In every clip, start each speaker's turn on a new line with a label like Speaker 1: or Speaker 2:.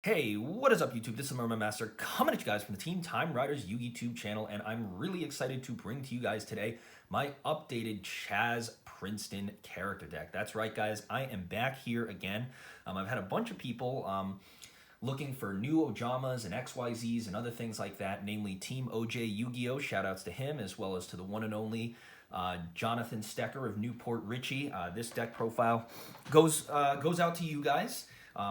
Speaker 1: Hey, what is up YouTube? This is Mermail Master coming at you guys from the Team Time Riders YouTube channel, and I'm really excited to bring to you guys today my updated Chazz Princeton character deck. That's right, guys, I am back here again. I've had a bunch of people looking for new Ojamas and XYZs and other things like that, namely Team OJ Yu-Gi-Oh! Shoutouts to him, as well as to the one and only Jonathan Stecker of Newport Richie. This deck profile goes out to you guys.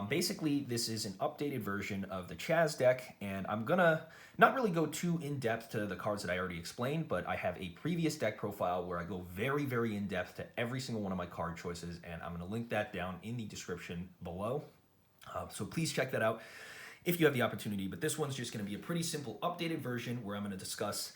Speaker 1: Basically, this is an updated version of the Chazz deck, and I'm gonna not really go too in-depth to the cards that I already explained, but I have a previous deck profile where I go very, very in-depth to every single one of my card choices, and I'm gonna link that down in the description below. So please check that out if you have the opportunity, but this one's just gonna be a pretty simple updated version where I'm gonna discuss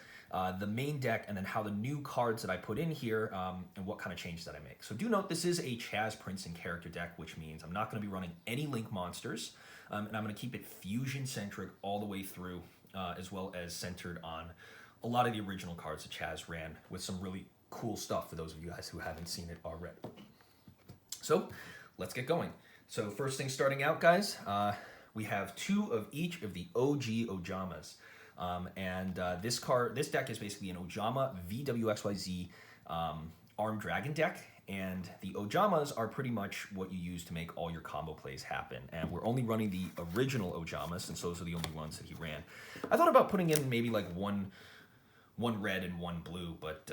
Speaker 1: the main deck and then how the new cards that I put in here and what kind of changes that I make. So do note this is a Chazz Princeton character deck, which means I'm not going to be running any Link monsters, and I'm going to keep it fusion-centric all the way through, as well as centered on a lot of the original cards that Chazz ran with some really cool stuff for those of you guys who haven't seen it already. So let's get going. So first thing starting out, guys, we have two of each of the OG Ojamas. This deck is basically an Ojama VWXYZ Armed Dragon deck, and the Ojamas are pretty much what you use to make all your combo plays happen. And we're only running the original Ojamas, since those are the only ones that he ran. I thought about putting in maybe like one red and one blue, but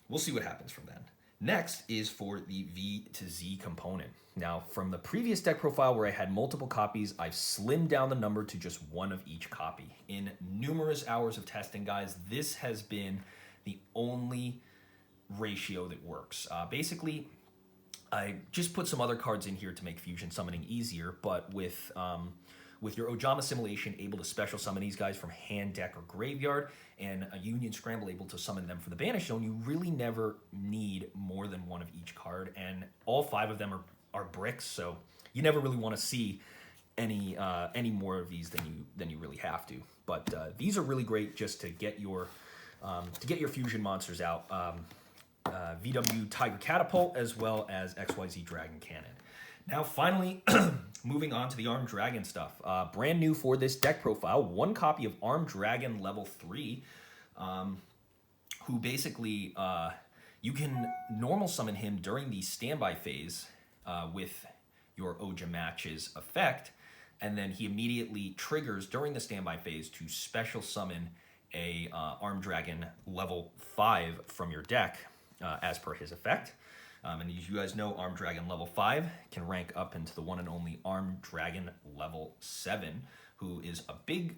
Speaker 1: we'll see what happens from then. Next is for the V to Z component. Now, from the previous deck profile where I had multiple copies, I've slimmed down the number to just one of each copy. In numerous hours of testing, guys, this has been the only ratio that works. Basically, I just put some other cards in here to make fusion summoning easier, but with your Ojama Simulation able to special summon these guys from hand, deck, or graveyard, and a Union Scramble able to summon them from the Banish Zone, you really never need more than one of each card, and all five of them are bricks, so you never really want to see any more of these than you really have to. But these are really great just to get your fusion monsters out. VW Catapult as well as XYZ Dragon Cannon. Now, finally, moving on to the Armed Dragon stuff. Brand new for this deck profile, one copy of Armed Dragon level 3, who basically, you can normal summon him during the standby phase with your Ojamagic's effect, and then he immediately triggers during the standby phase to special summon a Armed Dragon level 5 from your deck as per his effect. And as you guys know, Armed Dragon level 5 can rank up into the one and only Armed Dragon level 7, who is a big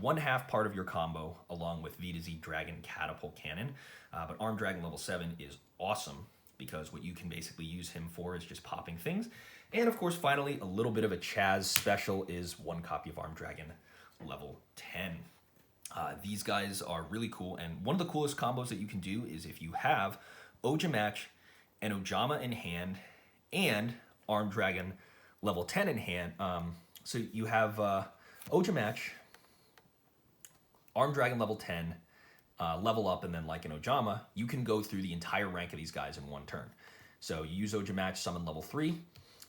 Speaker 1: 1/2 part of your combo, along with V to Z Dragon Catapult Cannon. But Armed Dragon level 7 is awesome, because what you can basically use him for is just popping things. And of course, finally, a little bit of a Chazz special is one copy of Armed Dragon level 10. These guys are really cool, and one of the coolest combos that you can do is if you have Ojamagic and Ojama in hand, and Armed Dragon level 10 in hand. So you have Ojamagic, Armed Dragon level 10, level up, and then like an Ojama, you can go through the entire rank of these guys in one turn. So you use Ojamagic, summon level 3.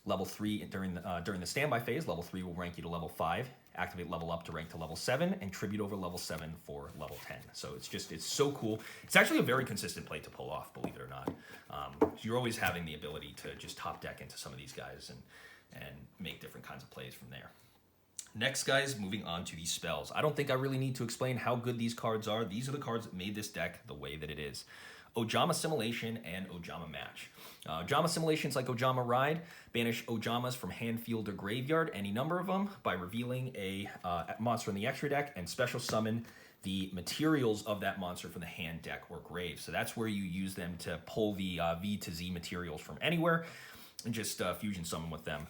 Speaker 1: Level 3 during the standby phase, level 3 will rank you to level 5. Activate level up to rank to level 7, and tribute over level 7 for level 10. So it's so cool. It's actually a very consistent play to pull off, believe it or not. You're always having the ability to just top deck into some of these guys and make different kinds of plays from there. Next, guys, moving on to these spells. I don't think I really need to explain how good these cards are. These are the cards that made this deck the way that it is. Ojama Simulation and Ojama Match. Ojama Simulation's like Ojama Ride. Banish Ojamas from hand, field, or graveyard, any number of them, by revealing a monster in the extra deck and special summon the materials of that monster from the hand, deck, or grave. So that's where you use them to pull the V to Z materials from anywhere and just fusion summon with them.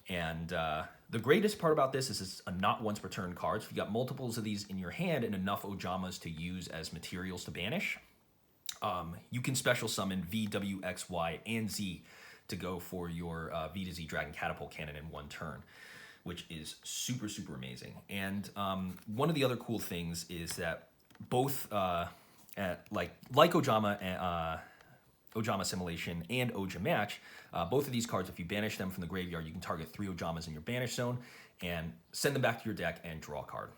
Speaker 1: And the greatest part about this is it's a not once per turn card. So if you got multiples of these in your hand and enough Ojamas to use as materials to banish, you can special summon V, W, X, Y, and Z to go for your V to Z Dragon Catapult Cannon in one turn, which is super, super amazing. And one of the other cool things is that both, like Ojama Simulation and Ojamagic, both of these cards, if you banish them from the graveyard, you can target 3 Ojamas in your banish zone, and send them back to your deck and draw a card.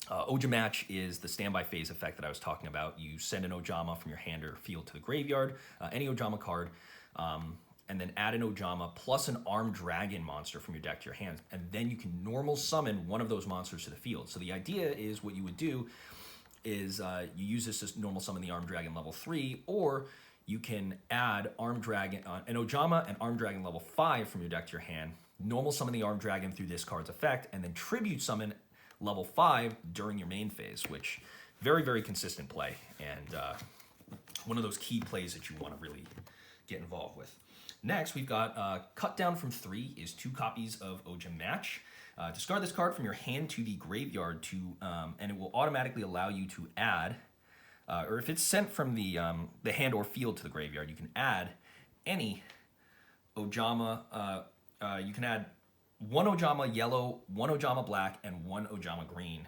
Speaker 1: Ojamagic is the standby phase effect that I was talking about. You send an Ojama from your hand or field to the graveyard, any Ojama card, and then add an Ojama plus an armed dragon monster from your deck to your hand, and then you can normal summon one of those monsters to the field. So the idea is what you would do is you use this to normal summon the armed dragon level 3, or you can add armed dragon, an Ojama and armed dragon level 5 from your deck to your hand, normal summon the armed dragon through this card's effect, and then tribute summon level 5 during your main phase, which very, very consistent play, and one of those key plays that you want to really get involved with. Next, we've got cut down from 3 is 2 copies of Ojamagic. Discard this card from your hand to the graveyard and it will automatically allow you to add, or if it's sent from the hand or field to the graveyard, you can add any Ojama. You can add 1 Ojama yellow, 1 Ojama black, and 1 Ojama green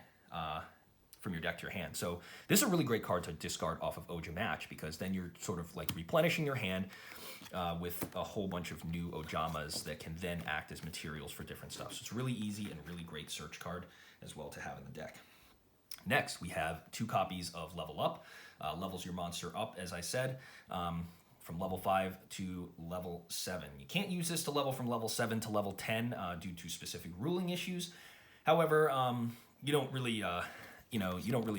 Speaker 1: from your deck to your hand. So this is a really great card to discard off of Ojamagic, because then you're sort of like replenishing your hand with a whole bunch of new Ojamas that can then act as materials for different stuff. So it's really easy and really great search card as well to have in the deck. Next, we have 2 copies of Level Up. Levels your monster up, as I said, from level 5 to level 7. You can't use this to level from level 7 to level 10 due to specific ruling issues. However, you don't really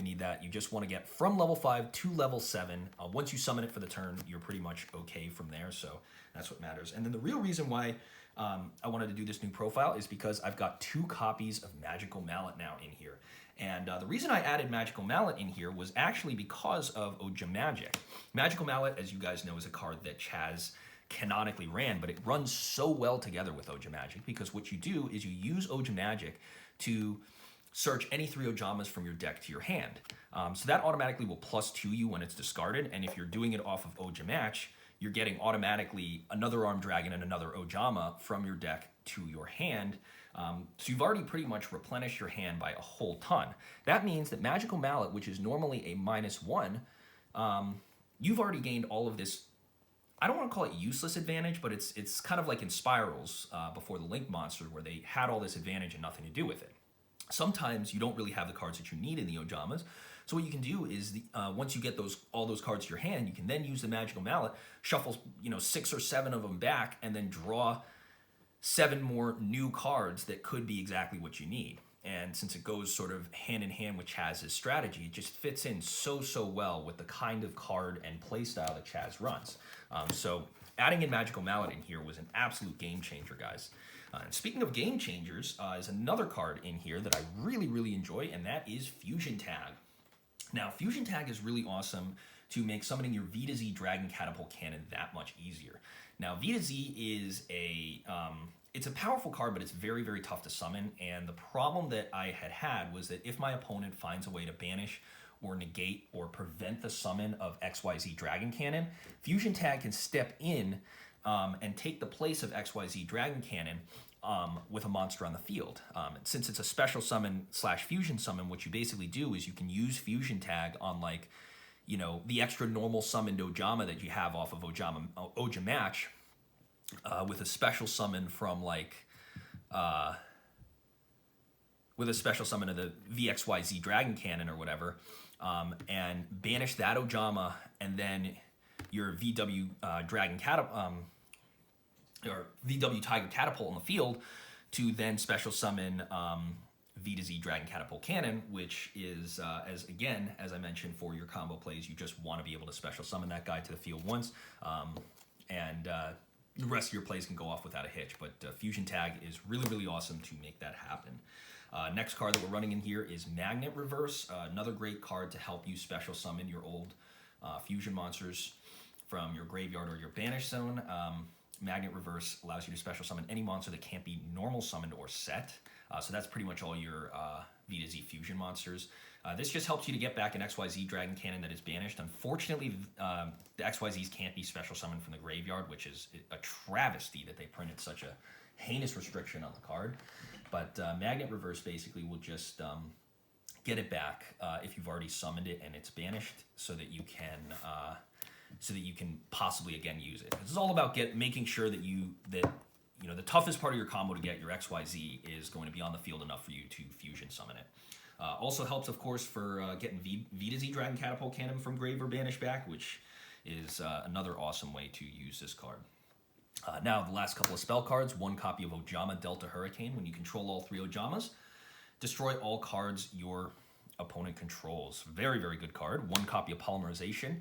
Speaker 1: need that. You just want to get from level 5 to level 7. Once you summon it for the turn, you're pretty much okay from there, so that's what matters. And then the real reason why I wanted to do this new profile is because I've got 2 copies of Magical Mallet now in here. And the reason I added Magical Mallet in here was actually because of Ojamagic. Magical Mallet, as you guys know, is a card that Chazz canonically ran, but it runs so well together with Ojamagic, because what you do is you use Ojamagic to search any 3 Ojamas from your deck to your hand. So that automatically will +2 you when it's discarded, and if you're doing it off of Ojamagic, you're getting automatically another armed dragon and another Ojama from your deck to your hand. So you've already pretty much replenished your hand by a whole ton. That means that Magical Mallet, which is normally a -1, you've already gained all of this. I don't want to call it useless advantage, but it's kind of like in Spirals before the Link monster, where they had all this advantage and nothing to do with it. Sometimes you don't really have the cards that you need in the Ojamas, so what you can do is once you get all those cards to your hand, you can then use the Magical Mallet, shuffle 6 or 7 of them back, and then draw 7 more new cards that could be exactly what you need. And since it goes sort of hand in hand with Chazz's strategy, it just fits in so well with the kind of card and play style that Chazz runs. So adding in Magical Mallet in here was an absolute game changer, guys. And speaking of game changers, is another card in here that I really enjoy, and that is Fusion Tag. Now, Fusion Tag is really awesome to make summoning your VWXYZ Dragon Catapult Cannon that much easier. Now, VWXYZ is it's a powerful card, but it's very tough to summon, and the problem that I had was that if my opponent finds a way to banish or negate or prevent the summon of XYZ Dragon Cannon, Fusion Tag can step in and take the place of XYZ Dragon Cannon with a monster on the field. Since it's a special summon / fusion summon, what you basically do is you can use Fusion Tag on, like, the extra normal summoned Ojama that you have off of Ojamagic with a special summon from, like, with a special summon of the VWXYZ Dragon Cannon or whatever, and banish that Ojama, and then your VW Dragon Catapult, or VW Tiger Catapult on the field, to then special summon VWXYZ Dragon Catapult Cannon, which is, as I mentioned, for your combo plays, you just want to be able to special summon that guy to the field once, and the rest of your plays can go off without a hitch. But Fusion Tag is really awesome to make that happen. Next card that we're running in here is Magnet Reverse, another great card to help you special summon your old fusion monsters from your graveyard or your banish zone. Magnet Reverse allows you to special summon any monster that can't be normal summoned or set. So that's pretty much all your VWXYZ fusion monsters. This just helps you to get back an XYZ Dragon Cannon that is banished. Unfortunately, the XYZs can't be special summoned from the graveyard, which is a travesty that they printed such a heinous restriction on the card. But Magnet Reverse basically will just get it back if you've already summoned it and it's banished, so that you can possibly again use it. This is all about making sure that the toughest part of your combo to get your XYZ is going to be on the field enough for you to fusion summon it. Also helps, of course, for getting VWXYZ Dragon Catapult Cannon from grave or banish back, which is another awesome way to use this card. Now, the last couple of spell cards, 1 copy of Ojama Delta Hurricane. When you control all 3 Ojamas, destroy all cards your opponent controls. Very, very good card. 1 copy of Polymerization.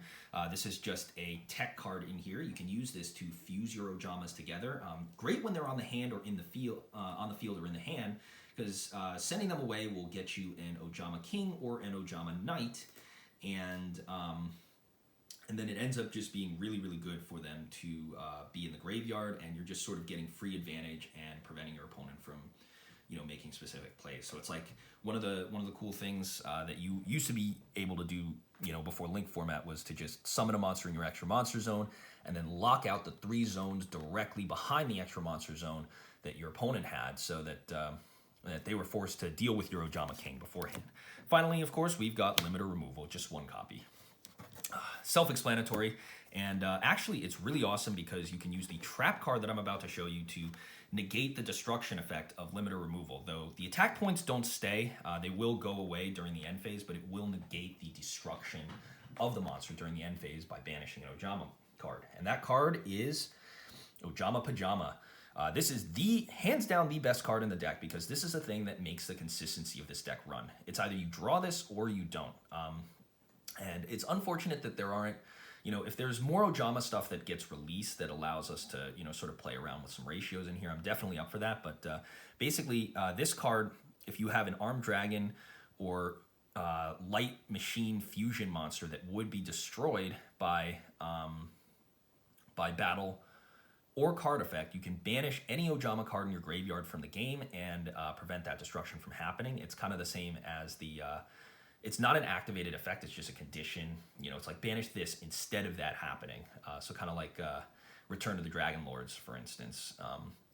Speaker 1: This is just a tech card in here. You can use this to fuse your Ojamas together. Great when they're on the hand or in the field, or in the hand, because sending them away will get you an Ojama King or an Ojama Knight, and then it ends up just being really, really good for them to be in the graveyard, and you're just sort of getting free advantage and preventing your opponent from, making specific plays. So it's like one of the cool things that you used to be able to do, before Link format, was to just summon a monster in your extra monster zone and then lock out the 3 zones directly behind the extra monster zone that your opponent had, so that that they were forced to deal with your Ojama King beforehand. Finally, of course, we've got limiter removal, just 1 copy. Self-explanatory, and actually it's really awesome because you can use the trap card that I'm about to show you to negate the destruction effect of limiter removal. Though the attack points don't stay, they will go away during the end phase, but it will negate the destruction of the monster during the end phase by banishing an Ojama card. And that card is Ojama Pajama. This is hands down the best card in the deck, because this is a thing that makes the consistency of this deck run. It's either you draw this or you don't. And it's unfortunate that there aren't, if there's more Ojama stuff that gets released that allows us to, sort of play around with some ratios in here, I'm definitely up for that. But basically, this card, if you have an Armed Dragon or Light Machine Fusion monster that would be destroyed by battle or card effect, you can banish any Ojama card in your graveyard from the game and prevent that destruction from happening. It's kind of the same as the... it's not an activated effect, it's just a condition. It's like banish this instead of that happening. So kind of like Return to the Dragon Lords, for instance.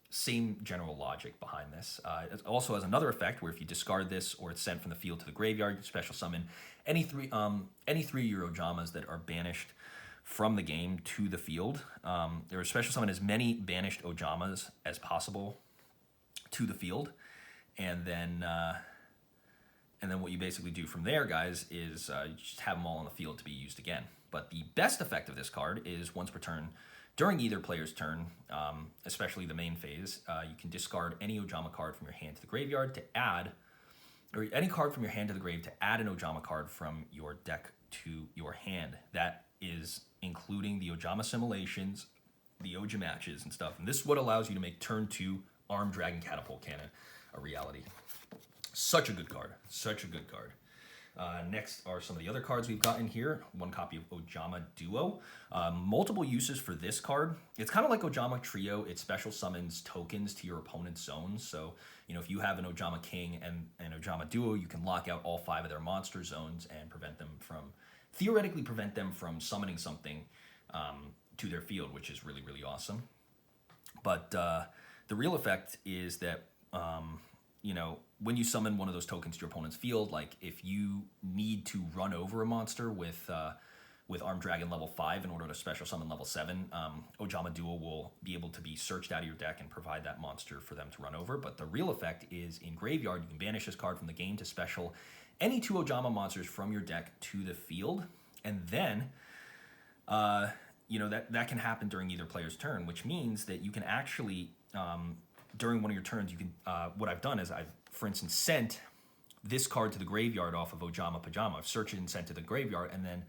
Speaker 1: Same general logic behind this. It also has another effect where if you discard this or it's sent from the field to the graveyard, you special summon any 3 your Ojamas that are banished from the game to the field. There are special summon as many banished Ojamas as possible to the field, and then what you basically do from there, guys, is you just have them all on the field to be used again. But the best effect of this card is once per turn, during either player's turn, especially the main phase, you can discard any Ojama card from your hand to the graveyard to add, or any card from your hand to the grave to add an Ojama card from your deck to your hand. That is including the Ojama Simulations, the Ojamagics and stuff. And this is what allows you to make turn 2 Armed Dragon Catapult Cannon a reality. Such a good card. Such a good card. Next are some of the other cards we've got in here. 1 copy of Ojama Duo. Multiple uses for this card. It's kind of like Ojama Trio. It special summons tokens to your opponent's zones. So, if you have an Ojama King and an Ojama Duo, you can lock out all 5 of their monster zones and theoretically prevent them from summoning something to their field, which is really, really awesome. But the real effect is that, when you summon one of those tokens to your opponent's field, like if you need to run over a monster with Armed Dragon level 5 in order to special summon level 7, Ojama Duo will be able to be searched out of your deck and provide that monster for them to run over. But the real effect is in graveyard, you can banish this card from the game to special any 2 Ojama monsters from your deck to the field, and then that can happen during either player's turn, which means that you can actually during one of your turns, you can what I've done is I've, for instance, sent this card to the graveyard off of Ojama Pajama. I've searched it and sent it to the graveyard, and then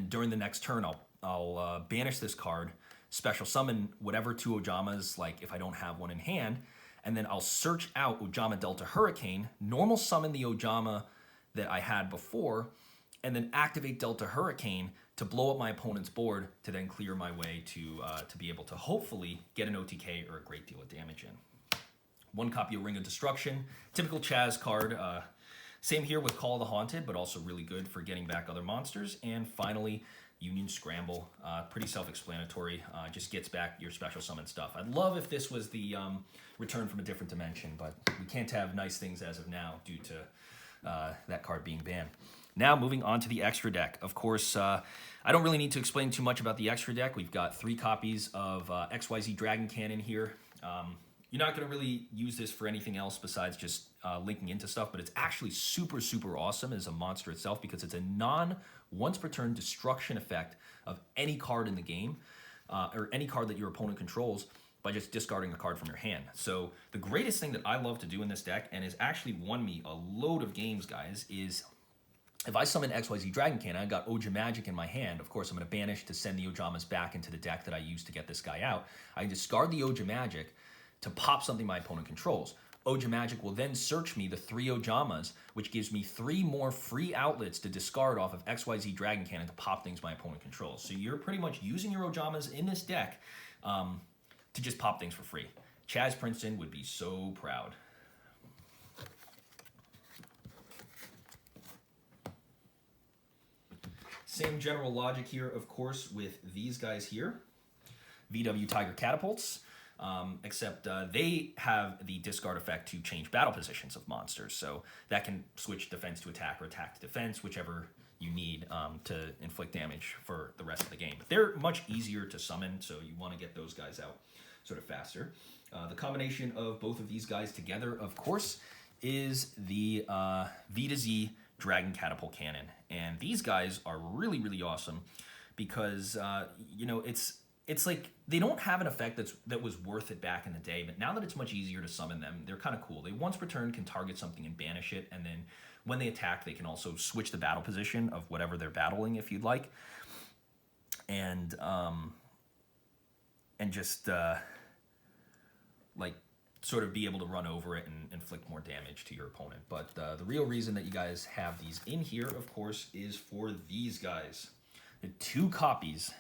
Speaker 1: during the next turn, I'll banish this card, special summon whatever 2 Ojamas, like if I don't have one in hand, and then I'll search out Ojama Delta Hurricane, normal summon the Ojama that I had before, and then activate Delta Hurricane to blow up my opponent's board to then clear my way to be able to hopefully get an OTK or a great deal of damage in. 1 copy of Ring of Destruction, typical Chazz card. Same here with Call of the Haunted, but also really good for getting back other monsters. And finally, Union Scramble, pretty self-explanatory, just gets back your special summon stuff. I'd love if this was the Return from a Different Dimension, but we can't have nice things as of now due to that card being banned. Now moving on to the extra deck. Of course, I don't really need to explain too much about the extra deck. We've got 3 copies of XYZ Dragon Cannon here. You're not going to really use this for anything else besides just linking into stuff, but it's actually super, super awesome as a monster itself because it's a non-once per turn destruction effect of any card in the game, or any card that your opponent controls, by just discarding a card from your hand. So the greatest thing that I love to do in this deck, and has actually won me a load of games, guys, is if I summon XYZ Dragon Cannon, I got Ojamagic in my hand. Of course, I'm going to banish to send the Ojamas back into the deck that I used to get this guy out. I can discard the Ojamagic to pop something my opponent controls. Ojamagic will then search me the 3 Ojamas, which gives me 3 more free outlets to discard off of XYZ Dragon Cannon to pop things my opponent controls. So you're pretty much using your Ojamas in this deck to just pop things for free. Chazz Princeton would be so proud. Same general logic here, of course, with these guys here. VW Tiger Catapults, except they have the discard effect to change battle positions of monsters. So that can switch defense to attack or attack to defense, whichever you need to inflict damage for the rest of the game. But they're much easier to summon, so you want to get those guys out sort of faster. The combination of both of these guys together, of course, is the VWXYZ Dragon Catapult Cannon. And these guys are really, really awesome because, you know, it's like they don't have an effect that was worth it back in the day, but now that it's much easier to summon them, they're kind of cool. They once per turn can target something and banish it, and then when they attack, they can also switch the battle position of whatever they're battling if you'd like. And just like sort of be able to run over it and inflict more damage to your opponent. But the real reason that you guys have these in here, of course, is for these guys. The 2 copies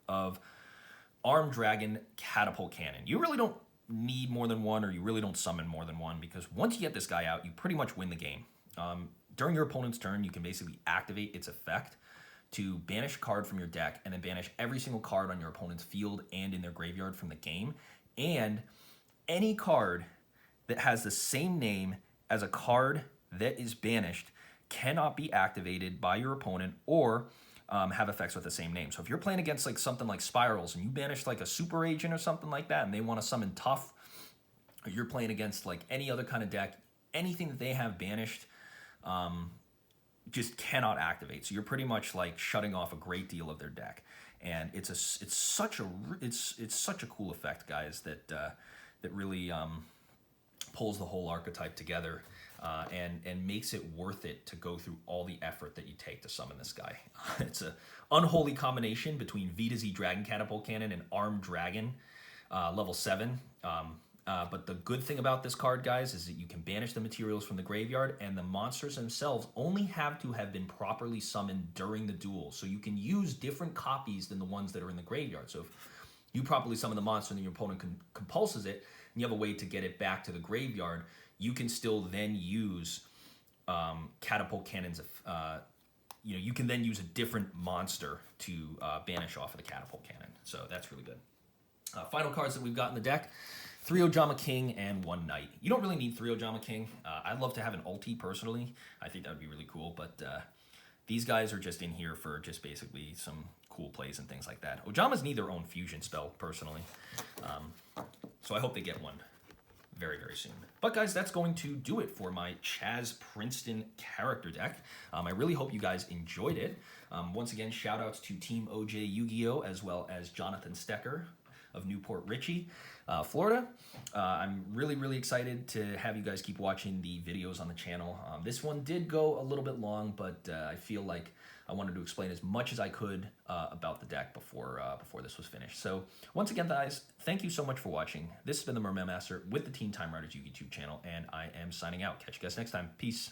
Speaker 1: of Armed Dragon Catapult Cannon. You really don't need more than one, or you really don't summon more than one, because once you get this guy out, you pretty much win the game. During your opponent's turn, you can basically activate its effect to banish a card from your deck, and then banish every single card on your opponent's field and in their graveyard from the game. And any card that has the same name as a card that is banished cannot be activated by your opponent or have effects with the same name. So if you're playing against like something like Spirals and you banish like a super agent or something like that and they want to summon Tough, or you're playing against like any other kind of deck, anything that they have banished just cannot activate. So you're pretty much like shutting off a great deal of their deck. And it's such a cool effect, guys, that really pulls the whole archetype together and makes it worth it to go through all the effort that you take to summon this guy. It's an unholy combination between VWXYZ Dragon Catapult Cannon and Armed Dragon, level 7. But the good thing about this card, guys, is that you can banish the materials from the graveyard, and the monsters themselves only have to have been properly summoned during the duel. So you can use different copies than the ones that are in the graveyard. So if you properly summon the monster and then your opponent compulses it, and you have a way to get it back to the graveyard, you can still then use Catapult Cannons. You know, you can then use a different monster to banish off of the Catapult Cannon. So that's really good. Final cards that we've got in the deck: 3 Ojama King and 1 Knight. You don't really need 3 Ojama King. I'd love to have an ulti personally. I think that would be really cool, but these guys are just in here for just basically some cool plays and things like that. Ojamas need their own fusion spell personally. So I hope they get one very, very soon. But guys, that's going to do it for my Chazz Princeton character deck. I really hope you guys enjoyed it. Once again, shout outs to Team OJ Yu-Gi-Oh! As well as Jonathan Stecker of Newport Richey, Florida. I'm really, really excited to have you guys keep watching the videos on the channel. This one did go a little bit long, but I feel like I wanted to explain as much as I could about the deck before this was finished. So once again, guys, thank you so much for watching. This has been the Mermail Master with the Teen Time Riders Yu-Gi YouTube channel, and I am signing out. Catch you guys next time. Peace.